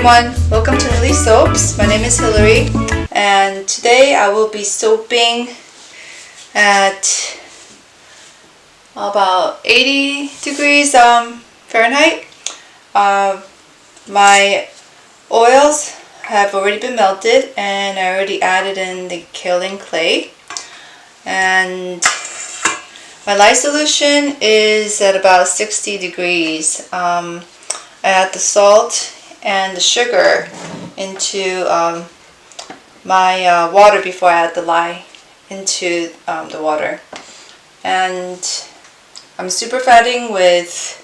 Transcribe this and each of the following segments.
everyone, welcome to Hilly Soaps. My name is Hillary and today I will be soaping at about 80 degrees Fahrenheit. My oils have already been melted and I already added in the kaolin clay, and my lye solution is at about 60 degrees. I add the salt and the sugar into my water before I add the lye into the water. And I'm super fatting with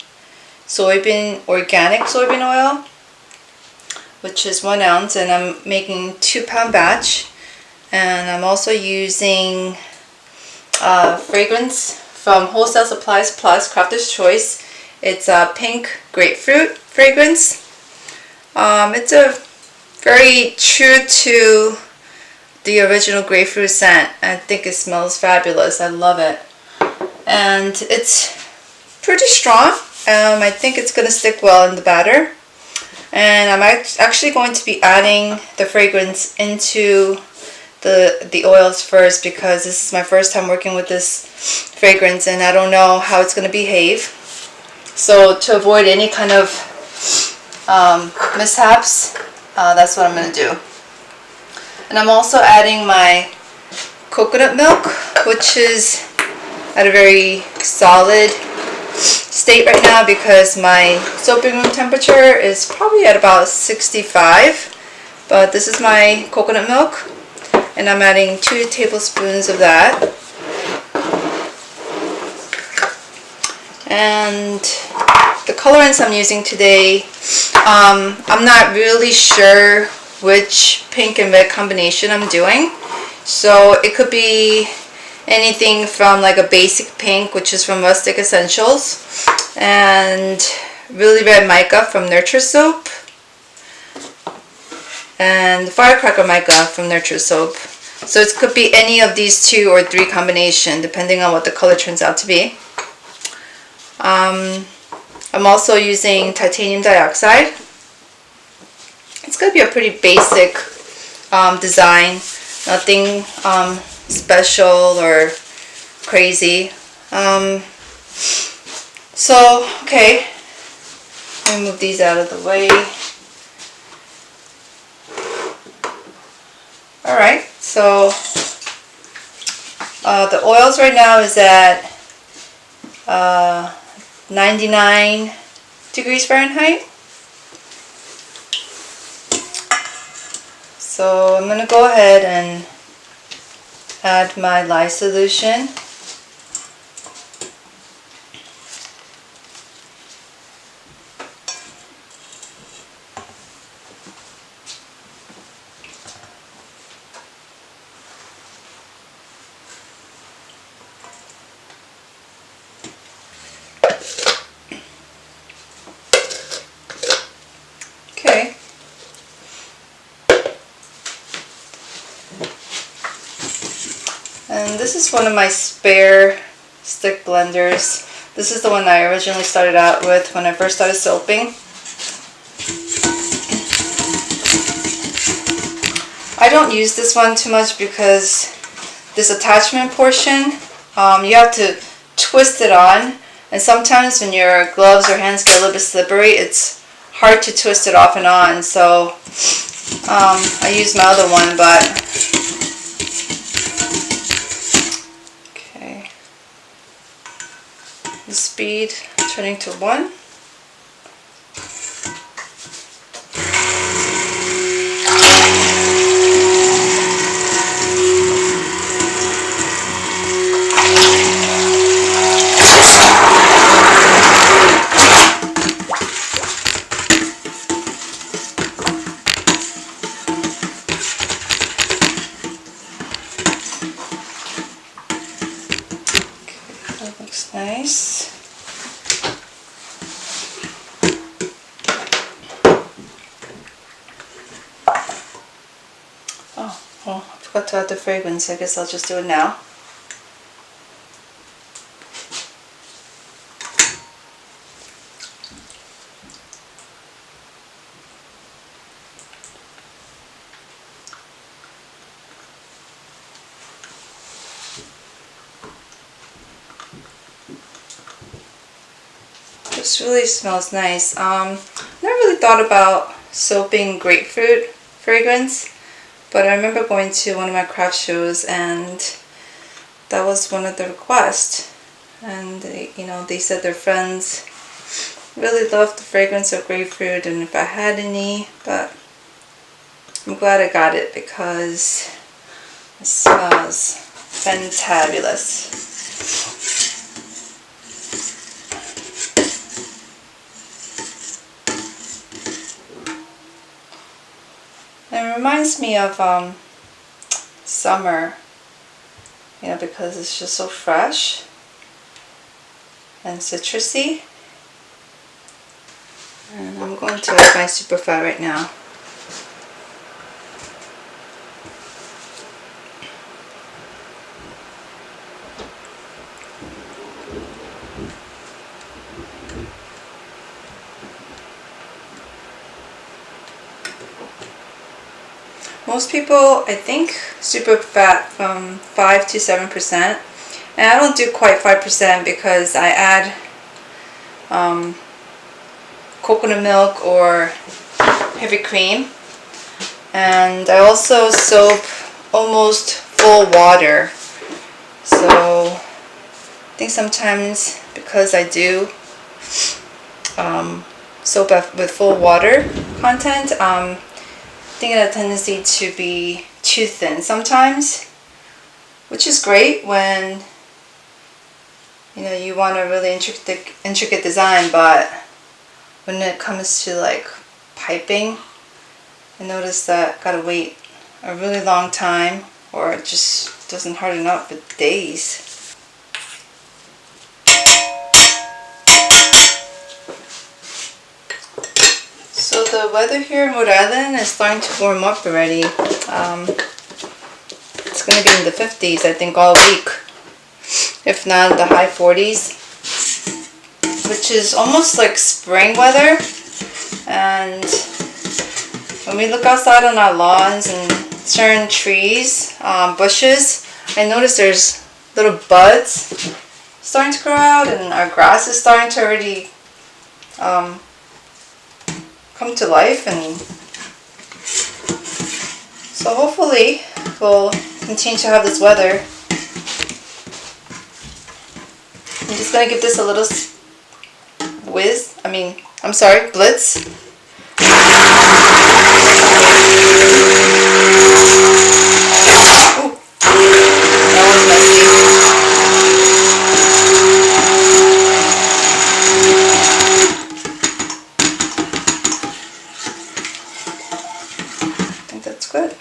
organic soybean oil, which is 1 ounce, and I'm making 2-pound batch. And I'm also using fragrance from Wholesale Supplies Plus, Crafter's Choice. It's a pink grapefruit fragrance. It's a very true to the original grapefruit scent. I think it smells fabulous. I love it. And it's pretty strong. I think it's going to stick well in the batter. And I'm actually going to be adding the fragrance into the oils first, because this is my first time working with this fragrance and I don't know how it's going to behave. So to avoid any kind of mishaps, that's what I'm going to do. And I'm also adding my coconut milk, which is at a very solid state right now because my soaping room temperature is probably at about 65. But this is my coconut milk, and I'm adding 2 tablespoons of that. And the colorants I'm using today, I'm not really sure which pink and red combination I'm doing. So it could be anything from like a basic pink, which is from Rustic Essentials, and really red mica from Nurture Soap, and Firecracker mica from Nurture Soap. So it could be any of these 2 or 3 combination, depending on what the color turns out to be. I'm also using titanium dioxide. It's going to be a pretty basic design, nothing special or crazy. Okay, let me move these out of the way. Alright, so the oils right now is at 99 degrees Fahrenheit. So I'm going to go ahead and add my lye solution. Okay. And this is one of my spare stick blenders. This is the one I originally started out with when I first started soaping. I don't use this one too much because this attachment portion, you have to twist it on, and sometimes when your gloves or hands get a little bit slippery, it's hard to twist it off and on. So I use my other one, but the speed turning to 1. That looks nice. Oh, I forgot to add the fragrance. I guess I'll just do it now. just really smells nice. Never really thought about soaping grapefruit fragrance, but I remember going to one of my craft shows and that was one of the requests. And they said their friends really loved the fragrance of grapefruit and if I had any, but I'm glad I got it because it smells fantabulous. It reminds me of summer, because it's just so fresh and citrusy. And I'm going to add my superfat right now. Most people, I think, superfat from 5 to 7%. And I don't do quite 5% because I add coconut milk or heavy cream. And I also soap almost full water. So I think sometimes because I do soap with full water content, I think it has a tendency to be too thin sometimes, which is great when you want a really intricate design, but when it comes to like piping, I noticed that gotta wait a really long time or it just doesn't harden up for days. So the weather here in Rhode Island is starting to warm up already. It's going to be in the 50s I think all week, if not the high 40s, which is almost like spring weather. And when we look outside on our lawns and certain trees, bushes, I notice there's little buds starting to grow out and our grass is starting to already come to life, and so hopefully we'll continue to have this weather. I'm just gonna give this a little blitz. Ooh, that was messy. That's good.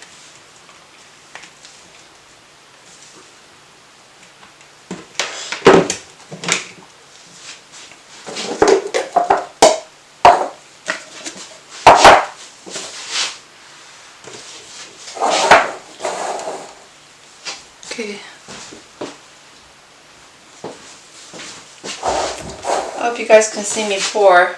Okay. I hope you guys can see me pour.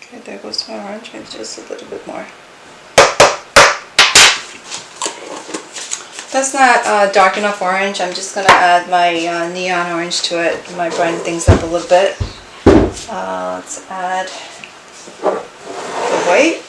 Okay, there goes my orange, maybe just a little bit more. That's not dark enough orange. I'm just gonna add my neon orange to it. I might brighten things up a little bit. Let's add the white.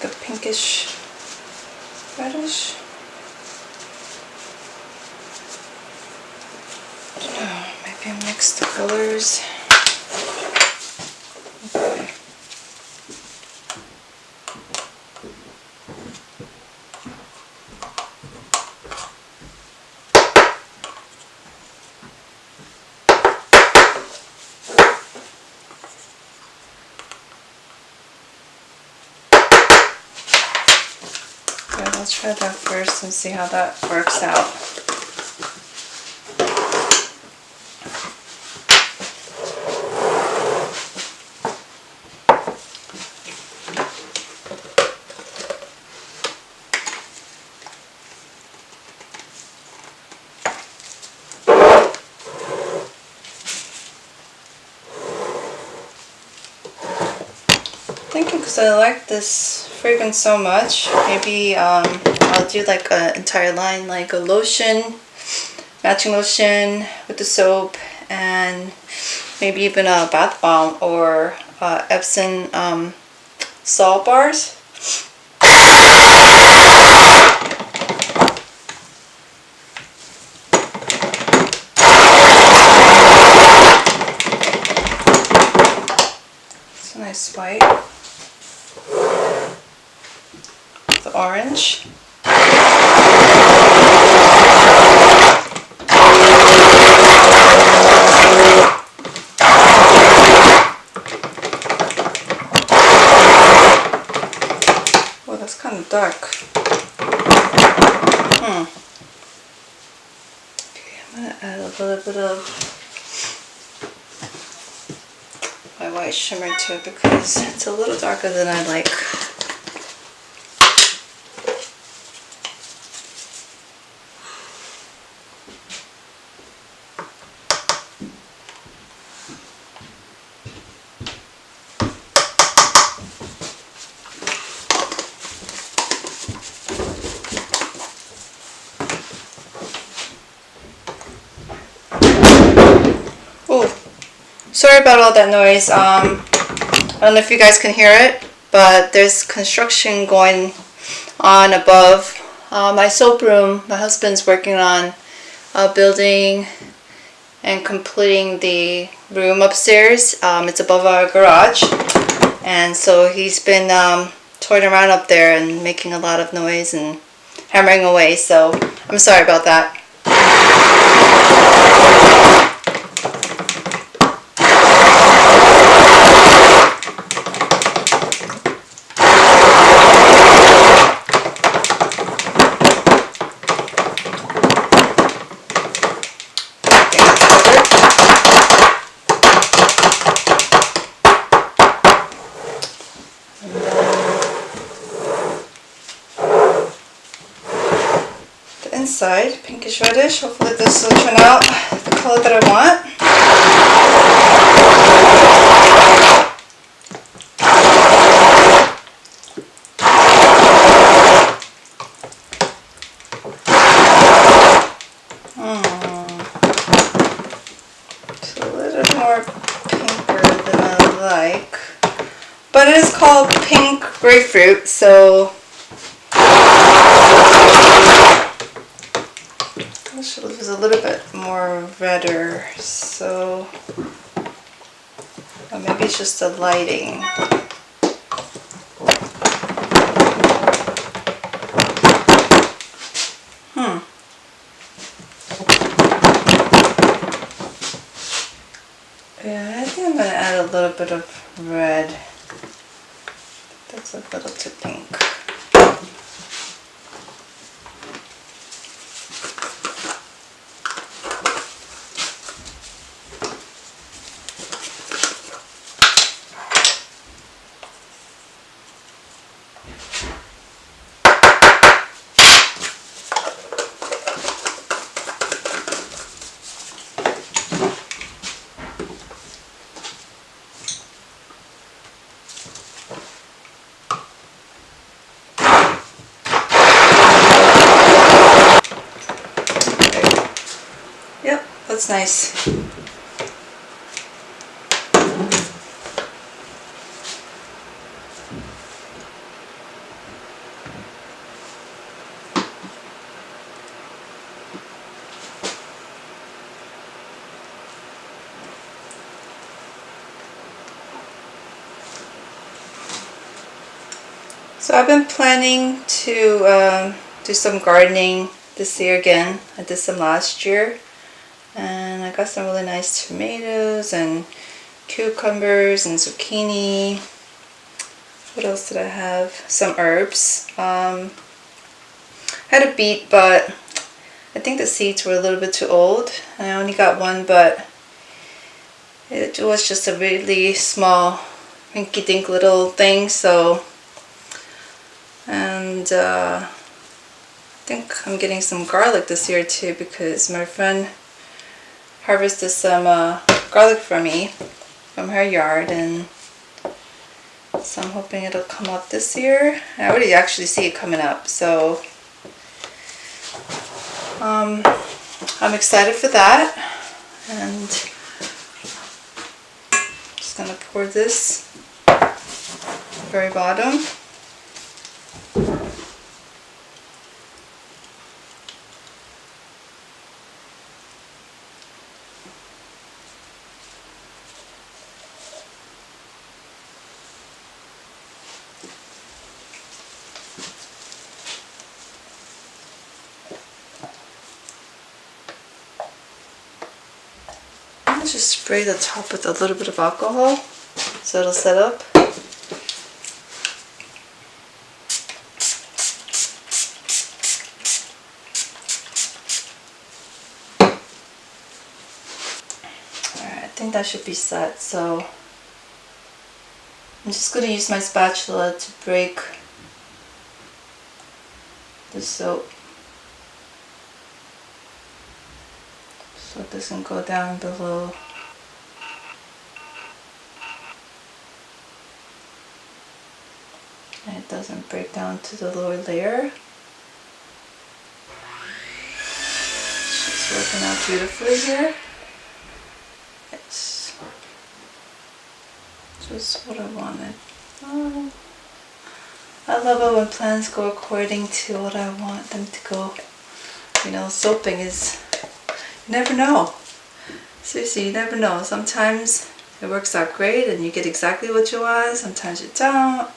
like a pinkish reddish. I don't know, maybe I mixed the colors. Okay. I'll try that first and see how that works out. Thinking because I like this fragrance so much, maybe I'll do like an entire line, like a lotion, matching lotion with the soap, and maybe even a bath bomb or Epsom salt bars. It's a nice white. The orange. Oh, that's kind of dark. Okay, I'm gonna add a little bit of my white shimmer to it because it's a little darker than I like. Sorry about all that noise. I don't know if you guys can hear it, but there's construction going on above my soap room. My husband's working on building and completing the room upstairs. It's above our garage, and so he's been toying around up there and making a lot of noise and hammering away, so I'm sorry about that. Inside, pinkish reddish. Hopefully this will turn out the color that I want. It's a little more pinker than I like, but it is called pink grapefruit, so it was a little bit more redder, so maybe it's just the lighting. Yeah, I think I'm going to add a little bit of red. That's a little too pink. Yep, that's nice. So I've been planning to do some gardening this year again. I did some last year, and I got some really nice tomatoes and cucumbers and zucchini. What else did I have? Some herbs. I had a beet, but I think the seeds were a little bit too old, and I only got one, but it was just a really small, rinky-dink little thing. So, and I think I'm getting some garlic this year too, because my friend harvested some garlic for me from her yard, and so I'm hoping it'll come up this year. I already actually see it coming up, so I'm excited for that. And just gonna pour this very bottom. Just spray the top with a little bit of alcohol so it'll set up. Alright, I think that should be set, so I'm just going to use my spatula to break the soap so it doesn't go down below. And it doesn't break down to the lower layer. It's working out beautifully here. It's just what I wanted. Oh, I love it when plans go according to what I want them to go. You know, soaping is, you never know. Seriously, you never know. Sometimes it works out great and you get exactly what you want. Sometimes you don't.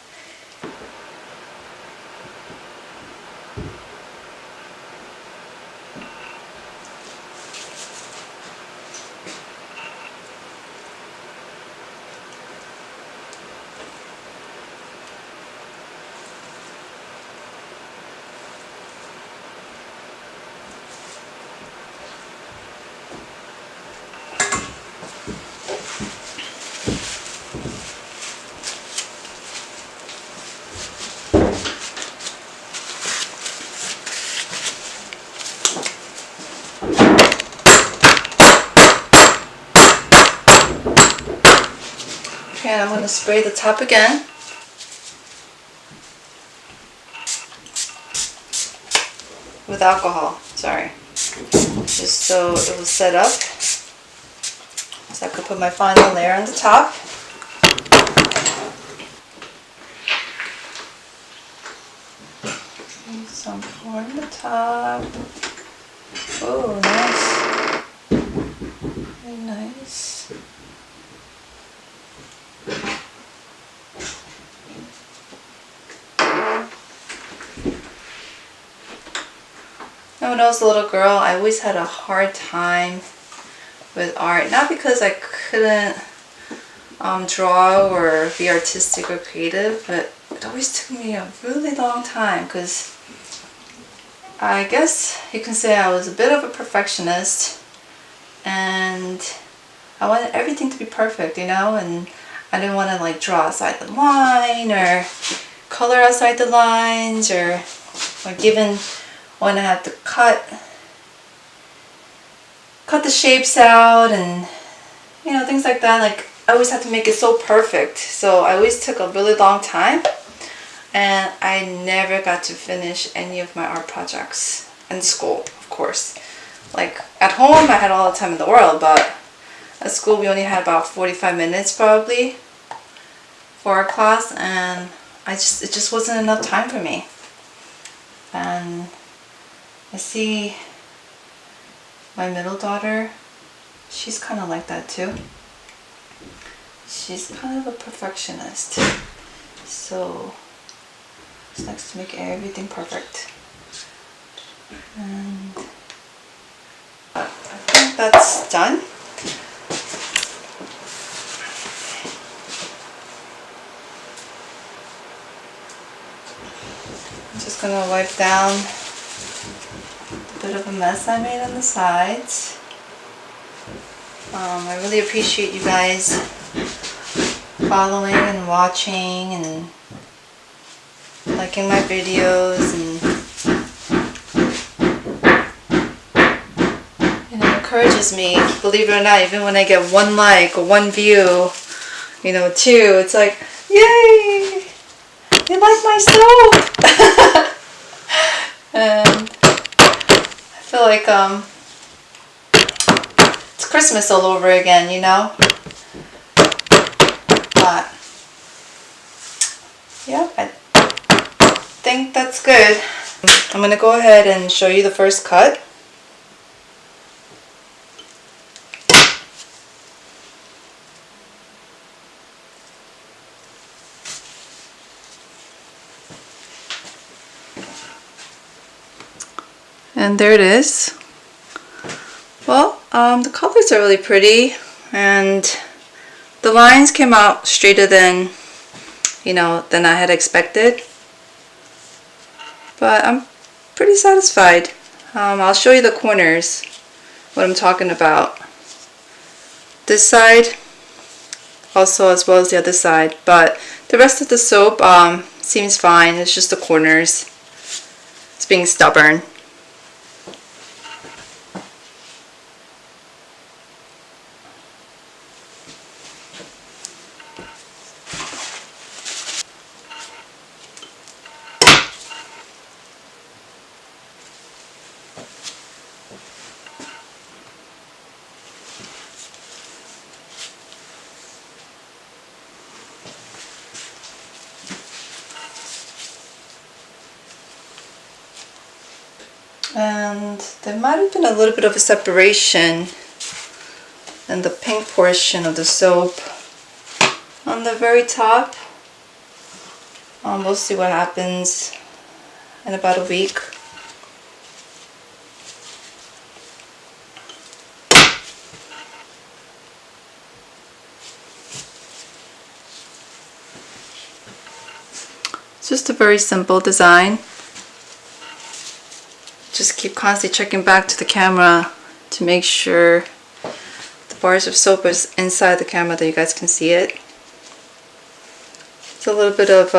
And I'm going to spray the top again. With alcohol, sorry. Just so it will set up. So I could put my final layer on the top. And some more on the top. Oh, nice. Very nice. When I was a little girl, I always had a hard time with art. Not because I couldn't draw or be artistic or creative, but it always took me a really long time, because I guess you can say I was a bit of a perfectionist, and I wanted everything to be perfect, you know, and I didn't want to like draw outside the line or color outside the lines, or given when I had to cut the shapes out and, you know, things like that. Like, I always had to make it so perfect, so I always took a really long time, and I never got to finish any of my art projects in school, of course. Like, at home I had all the time in the world, but at school we only had about 45 minutes probably for our class, and it just wasn't enough time for me. And I see my middle daughter, she's kind of like that too. She's kind of a perfectionist. So This next to make everything perfect. And I think that's done. I'm just gonna wipe down a bit of a mess I made on the sides. I really appreciate you guys following and watching and liking my videos, and it encourages me, believe it or not, even when I get 1 like or 1 view, 2, it's like, yay! They like my soap! And I feel like it's Christmas all over again, But yeah, I think that's good. I'm gonna go ahead and show you the first cut. And there it is. Well, the colors are really pretty, and the lines came out straighter than than I had expected. But I'm pretty satisfied. I'll show you the corners, what I'm talking about. This side, also as well as the other side, but the rest of the soap seems fine. It's just the corners. It's being stubborn. And there might have been a little bit of a separation in the pink portion of the soap on the very top. We'll see what happens in about a week. It's just a very simple design. Just keep constantly checking back to the camera to make sure the bars of soap is inside the camera that you guys can see it. It's a little bit of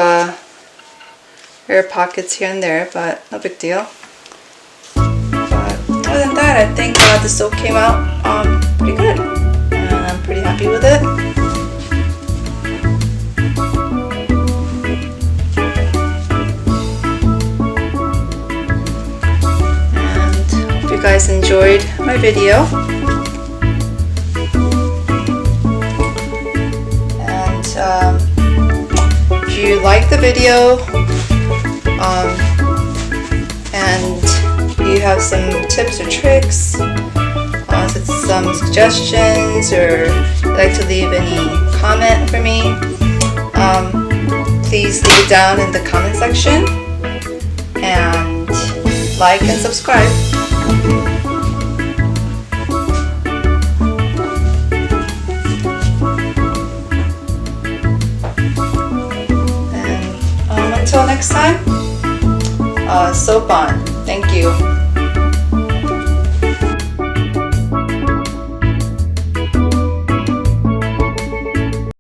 air pockets here and there, but no big deal. But other than that, I think the soap came out pretty good, and I'm pretty happy with it. You guys enjoyed my video, and if you like the video and you have some tips or tricks, some suggestions, or you'd like to leave any comment for me, please leave it down in the comment section, and like and subscribe. And until next time, soap on. Thank you.